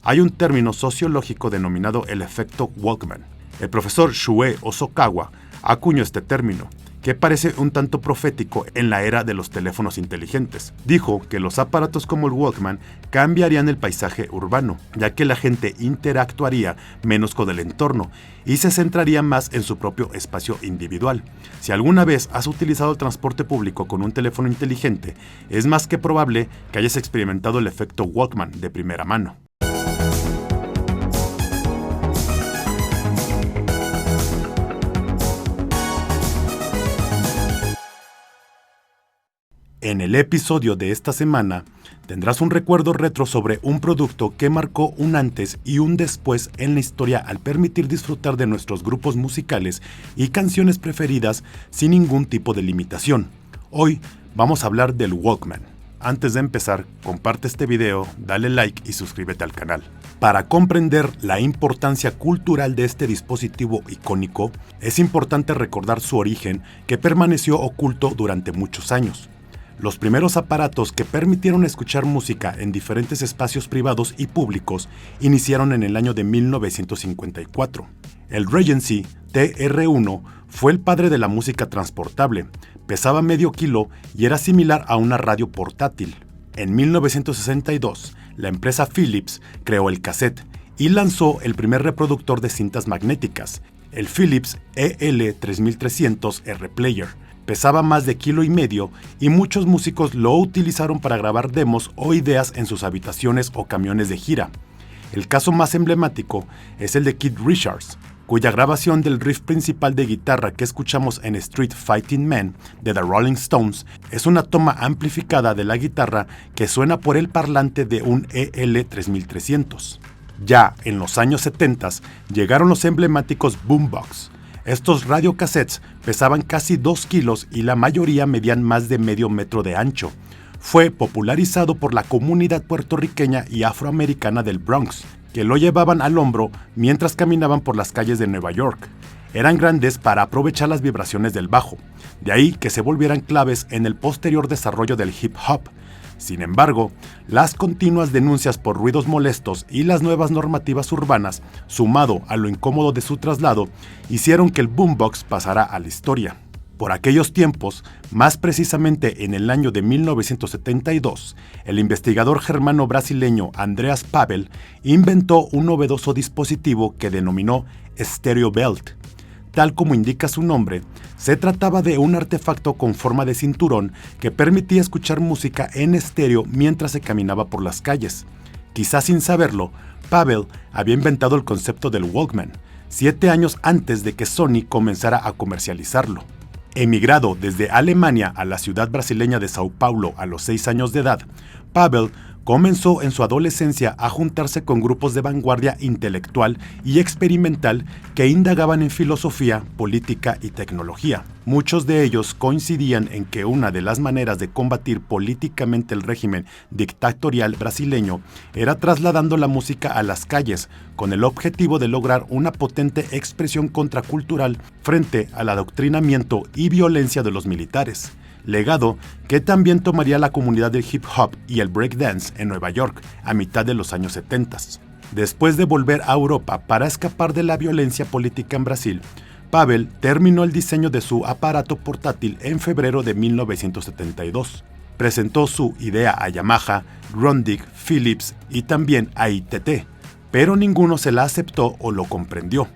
hay un término sociológico denominado el efecto Walkman. El profesor Shue Osokawa acuñó este término, que parece un tanto profético en la era de los teléfonos inteligentes. Dijo que los aparatos como el Walkman cambiarían el paisaje urbano, ya que la gente interactuaría menos con el entorno y se centraría más en su propio espacio individual. Si alguna vez has utilizado el transporte público con un teléfono inteligente, es más que probable que hayas experimentado el efecto Walkman de primera mano. En el episodio de esta semana, tendrás un recuerdo retro sobre un producto que marcó un antes y un después en la historia al permitir disfrutar de nuestros grupos musicales y canciones preferidas sin ningún tipo de limitación. Hoy vamos a hablar del Walkman. Antes de empezar, comparte este video, dale like y suscríbete al canal. Para comprender la importancia cultural de este dispositivo icónico, es importante recordar su origen, que permaneció oculto durante muchos años. Los primeros aparatos que permitieron escuchar música en diferentes espacios privados y públicos iniciaron en el año de 1954. El Regency TR-1 fue el padre de la música transportable, pesaba medio kilo y era similar a una radio portátil. En 1962, la empresa Philips creó el cassette y lanzó el primer reproductor de cintas magnéticas, el Philips EL3300R Player. Pesaba más de kilo y medio y muchos músicos lo utilizaron para grabar demos o ideas en sus habitaciones o camiones de gira. El caso más emblemático es el de Keith Richards, cuya grabación del riff principal de guitarra que escuchamos en Street Fighting Man de The Rolling Stones es una toma amplificada de la guitarra que suena por el parlante de un EL3300. Ya en los años 70 llegaron los emblemáticos boombox. Estos radiocassettes pesaban casi 2 kilos y la mayoría medían más de medio metro de ancho. Fue popularizado por la comunidad puertorriqueña y afroamericana del Bronx, que lo llevaban al hombro mientras caminaban por las calles de Nueva York. Eran grandes para aprovechar las vibraciones del bajo, de ahí que se volvieran claves en el posterior desarrollo del hip hop. Sin embargo, las continuas denuncias por ruidos molestos y las nuevas normativas urbanas, sumado a lo incómodo de su traslado, hicieron que el boombox pasara a la historia. Por aquellos tiempos, más precisamente en el año de 1972, el investigador germano-brasileño Andreas Pavel inventó un novedoso dispositivo que denominó Stereo Belt. Tal como indica su nombre, se trataba de un artefacto con forma de cinturón que permitía escuchar música en estéreo mientras se caminaba por las calles. Quizás sin saberlo, Pavel había inventado el concepto del Walkman, 7 años antes de que Sony comenzara a comercializarlo. Emigrado desde Alemania a la ciudad brasileña de Sao Paulo a los 6 años de edad, Pavel comenzó en su adolescencia a juntarse con grupos de vanguardia intelectual y experimental que indagaban en filosofía, política y tecnología. Muchos de ellos coincidían en que una de las maneras de combatir políticamente el régimen dictatorial brasileño era trasladando la música a las calles, con el objetivo de lograr una potente expresión contracultural frente al adoctrinamiento y violencia de los militares. Legado que también tomaría la comunidad del hip hop y el breakdance en Nueva York a mitad de los años 70. Después de volver a Europa para escapar de la violencia política en Brasil, Pavel terminó el diseño de su aparato portátil en febrero de 1972. Presentó su idea a Yamaha, Grundig, Philips y también a ITT, pero ninguno se la aceptó o lo comprendió.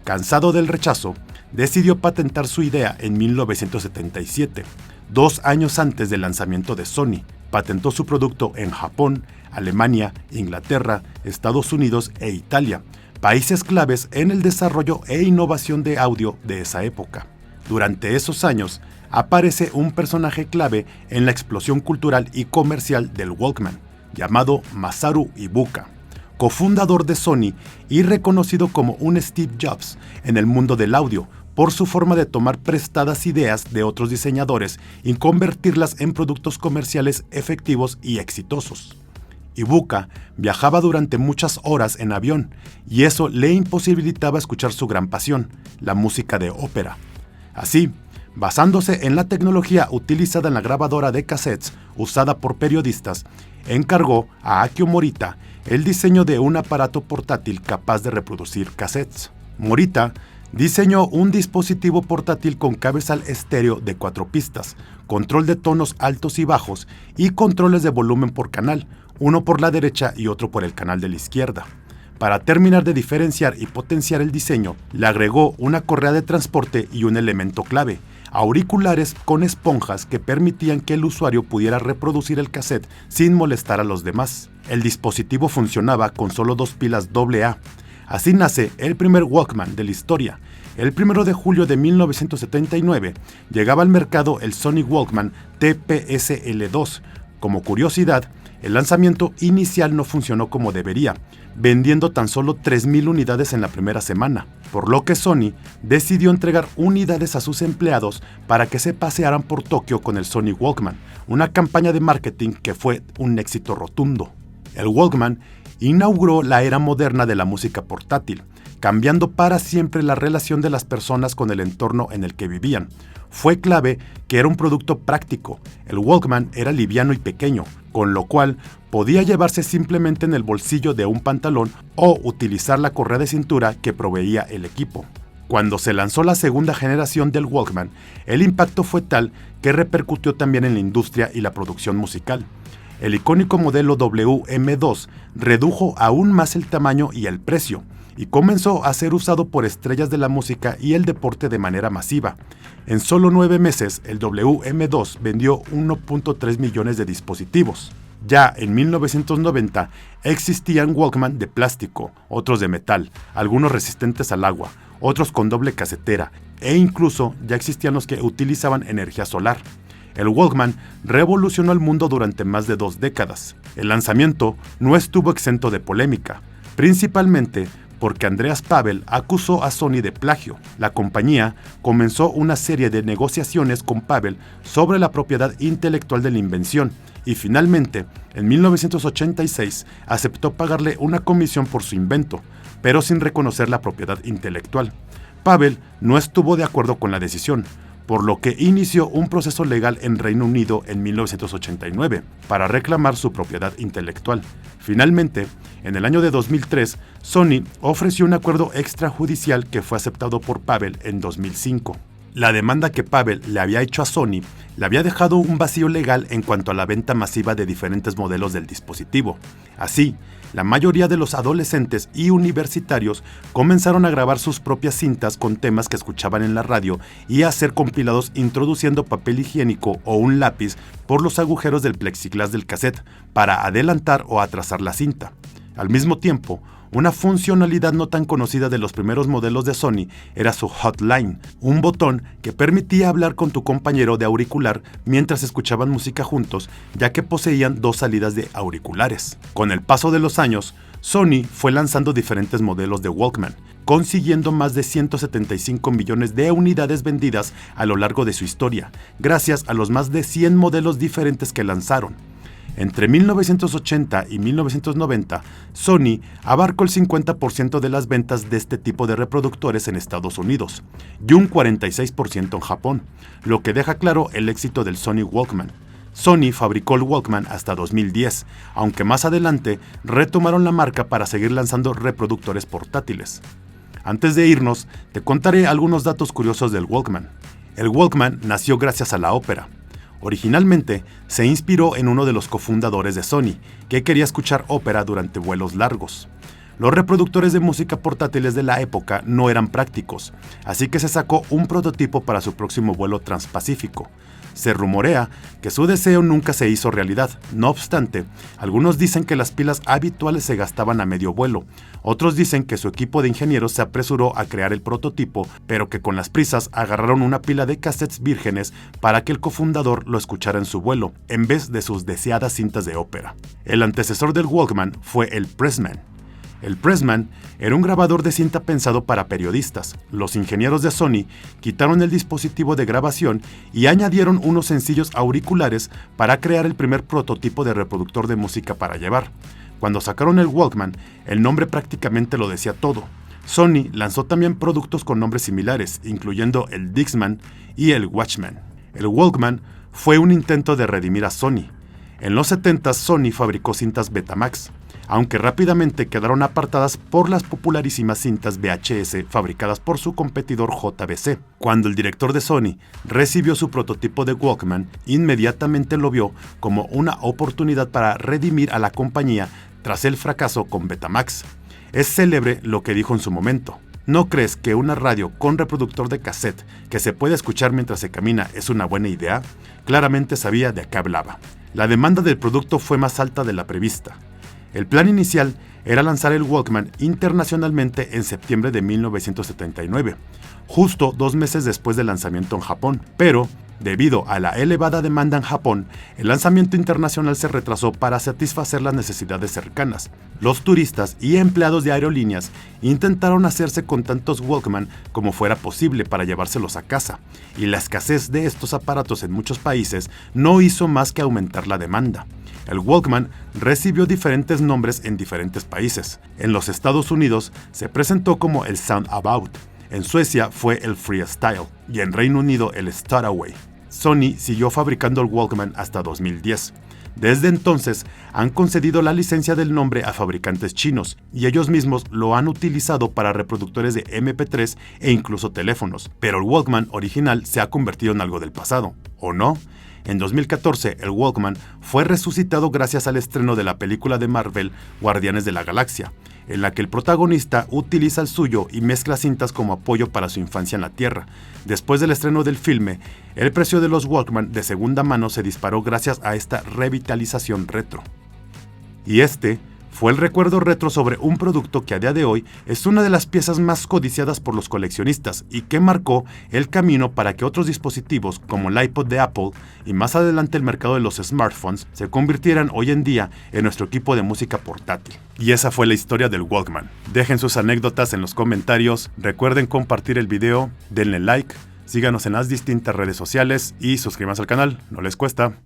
Cansado del rechazo, decidió patentar su idea en 1977. 2 años antes del lanzamiento de Sony, patentó su producto en Japón, Alemania, Inglaterra, Estados Unidos e Italia, países claves en el desarrollo e innovación de audio de esa época. Durante esos años, aparece un personaje clave en la explosión cultural y comercial del Walkman, llamado Masaru Ibuka, cofundador de Sony y reconocido como un Steve Jobs en el mundo del audio, por su forma de tomar prestadas ideas de otros diseñadores y convertirlas en productos comerciales efectivos y exitosos. Ibuka viajaba durante muchas horas en avión y eso le imposibilitaba escuchar su gran pasión, la música de ópera. Así, basándose en la tecnología utilizada en la grabadora de cassettes usada por periodistas, encargó a Akio Morita el diseño de un aparato portátil capaz de reproducir cassettes. Morita diseñó un dispositivo portátil con cabezal estéreo de 4 pistas, control de tonos altos y bajos y controles de volumen por canal, uno por la derecha y otro por el canal de la izquierda. Para terminar de diferenciar y potenciar el diseño, le agregó una correa de transporte y un elemento clave, auriculares con esponjas que permitían que el usuario pudiera reproducir el cassette sin molestar a los demás. El dispositivo funcionaba con solo 2 pilas AA. Así nace el primer Walkman de la historia. El 1 de julio de 1979 llegaba al mercado el Sony Walkman TPSL2. Como curiosidad, el lanzamiento inicial no funcionó como debería, vendiendo tan solo 3,000 unidades en la primera semana, por lo que Sony decidió entregar unidades a sus empleados para que se pasearan por Tokio con el Sony Walkman, una campaña de marketing que fue un éxito rotundo. El Walkman inauguró la era moderna de la música portátil, cambiando para siempre la relación de las personas con el entorno en el que vivían. Fue clave que era un producto práctico. El Walkman era liviano y pequeño, con lo cual podía llevarse simplemente en el bolsillo de un pantalón o utilizar la correa de cintura que proveía el equipo. Cuando se lanzó la segunda generación del Walkman, el impacto fue tal que repercutió también en la industria y la producción musical. El icónico modelo WM2 redujo aún más el tamaño y el precio, y comenzó a ser usado por estrellas de la música y el deporte de manera masiva. En solo 9 meses, el WM2 vendió 1.3 millones de dispositivos. Ya en 1990 existían Walkman de plástico, otros de metal, algunos resistentes al agua, otros con doble casetera, e incluso ya existían los que utilizaban energía solar. El Walkman revolucionó el mundo durante más de 2 décadas. El lanzamiento no estuvo exento de polémica, principalmente porque Andreas Pavel acusó a Sony de plagio. La compañía comenzó una serie de negociaciones con Pavel sobre la propiedad intelectual de la invención y finalmente, en 1986, aceptó pagarle una comisión por su invento, pero sin reconocer la propiedad intelectual. Pavel no estuvo de acuerdo con la decisión, por lo que inició un proceso legal en Reino Unido en 1989 para reclamar su propiedad intelectual. Finalmente, en el año de 2003, Sony ofreció un acuerdo extrajudicial que fue aceptado por Pavel en 2005. La demanda que Pavel le había hecho a Sony le había dejado un vacío legal en cuanto a la venta masiva de diferentes modelos del dispositivo. Así, la mayoría de los adolescentes y universitarios comenzaron a grabar sus propias cintas con temas que escuchaban en la radio y a hacer compilados introduciendo papel higiénico o un lápiz por los agujeros del plexiglas del cassette para adelantar o atrasar la cinta. Al mismo tiempo, una funcionalidad no tan conocida de los primeros modelos de Sony era su Hotline, un botón que permitía hablar con tu compañero de auricular mientras escuchaban música juntos, ya que poseían 2 salidas de auriculares. Con el paso de los años, Sony fue lanzando diferentes modelos de Walkman, consiguiendo más de 175 millones de unidades vendidas a lo largo de su historia, gracias a los más de 100 modelos diferentes que lanzaron. Entre 1980 y 1990, Sony abarcó el 50% de las ventas de este tipo de reproductores en Estados Unidos y un 46% en Japón, lo que deja claro el éxito del Sony Walkman. Sony fabricó el Walkman hasta 2010, aunque más adelante retomaron la marca para seguir lanzando reproductores portátiles. Antes de irnos, te contaré algunos datos curiosos del Walkman. El Walkman nació gracias a la ópera. Originalmente, se inspiró en uno de los cofundadores de Sony, que quería escuchar ópera durante vuelos largos. Los reproductores de música portátiles de la época no eran prácticos, así que se sacó un prototipo para su próximo vuelo transpacífico. Se rumorea que su deseo nunca se hizo realidad. No obstante, algunos dicen que las pilas habituales se gastaban a medio vuelo. Otros dicen que su equipo de ingenieros se apresuró a crear el prototipo, pero que con las prisas agarraron una pila de cassettes vírgenes para que el cofundador lo escuchara en su vuelo, en vez de sus deseadas cintas de ópera. El antecesor del Walkman fue el Pressman. El Pressman era un grabador de cinta pensado para periodistas. Los ingenieros de Sony quitaron el dispositivo de grabación y añadieron unos sencillos auriculares para crear el primer prototipo de reproductor de música para llevar. Cuando sacaron el Walkman, el nombre prácticamente lo decía todo. Sony lanzó también productos con nombres similares, incluyendo el Dixman y el Watchman. El Walkman fue un intento de redimir a Sony. En los 70 Sony fabricó cintas Betamax, aunque rápidamente quedaron apartadas por las popularísimas cintas VHS fabricadas por su competidor JVC. Cuando el director de Sony recibió su prototipo de Walkman, inmediatamente lo vio como una oportunidad para redimir a la compañía tras el fracaso con Betamax. Es célebre lo que dijo en su momento: ¿no crees que una radio con reproductor de cassette que se puede escuchar mientras se camina es una buena idea? Claramente sabía de qué hablaba. La demanda del producto fue más alta de la prevista. El plan inicial era lanzar el Walkman internacionalmente en septiembre de 1979, justo 2 meses después del lanzamiento en Japón, pero debido a la elevada demanda en Japón, el lanzamiento internacional se retrasó para satisfacer las necesidades cercanas. Los turistas y empleados de aerolíneas intentaron hacerse con tantos Walkman como fuera posible para llevárselos a casa, y la escasez de estos aparatos en muchos países no hizo más que aumentar la demanda. El Walkman recibió diferentes nombres en diferentes países. En los Estados Unidos se presentó como el Soundabout, en Suecia fue el Freestyle y en Reino Unido el Staraway. Sony siguió fabricando el Walkman hasta 2010. Desde entonces han concedido la licencia del nombre a fabricantes chinos y ellos mismos lo han utilizado para reproductores de MP3 e incluso teléfonos. Pero el Walkman original se ha convertido en algo del pasado, ¿o no? En 2014, el Walkman fue resucitado gracias al estreno de la película de Marvel Guardianes de la Galaxia, en la que el protagonista utiliza el suyo y mezcla cintas como apoyo para su infancia en la Tierra. Después del estreno del filme, el precio de los Walkman de segunda mano se disparó gracias a esta revitalización retro. Y este fue el recuerdo retro sobre un producto que a día de hoy es una de las piezas más codiciadas por los coleccionistas y que marcó el camino para que otros dispositivos como el iPod de Apple y más adelante el mercado de los smartphones se convirtieran hoy en día en nuestro equipo de música portátil. Y esa fue la historia del Walkman. Dejen sus anécdotas en los comentarios, recuerden compartir el video, denle like, síganos en las distintas redes sociales y suscríbanse al canal, no les cuesta.